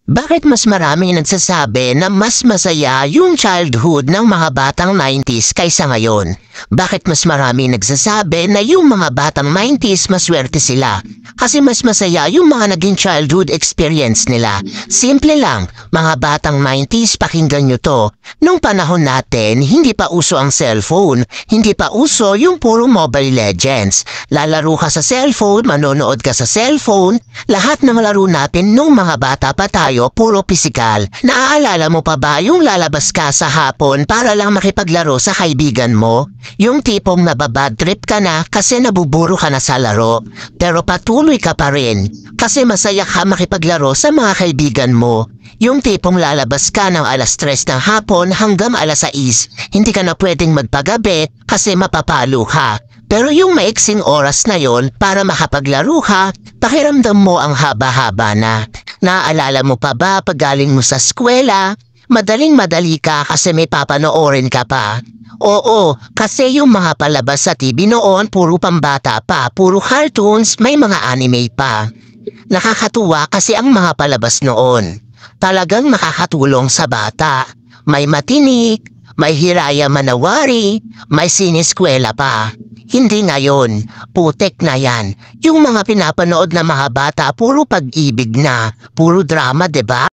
Bakit mas marami nagsasabi na mas masaya yung childhood ng mga batang 90s kaysa ngayon? Bakit mas marami nagsasabi na yung mga batang 90s maswerte sila? Kasi mas masaya yung mga naging childhood experience nila. Simple lang, mga batang 90s, pakinggan nyo to. Nung panahon natin, hindi pa uso ang cellphone, hindi pa uso yung puro Mobile Legends. Lalaro ka sa cellphone, manonood ka sa cellphone, lahat ng laro natin nung mga bata pa tayo, puro pisikal. Naaalala mo pa ba yung lalabas ka sa hapon para lang makipaglaro sa kaibigan mo? Yung tipong nababad trip ka na kasi nabuburo ka na sa laro. Pero patuloy ka pa rin kasi masaya ka makipaglaro sa mga kaibigan mo. Yung tipong lalabas ka ng alas 3 ng hapon hanggang alas 6. Hindi ka na pwedeng magpagabi kasi mapapalo ka. Pero yung maiksing oras na yon para makapaglaro ka, pakiramdam mo ang haba-haba na. Naaalala mo pa ba pag galing mo sa eskwela? Madaling-madali ka kasi may papanoorin ka pa. Oo, kasi yung mga palabas sa TV noon puro pambata pa, puro cartoons, may mga anime pa. Nakakatuwa kasi ang mga palabas noon talagang nakakatulong sa bata. May matinik, may Hiraya Manawari, may sineskwela pa. Hindi ngayon, putek na yan. Yung mga pinapanood na mga bata, puro pag-ibig na, puro drama, 'di ba?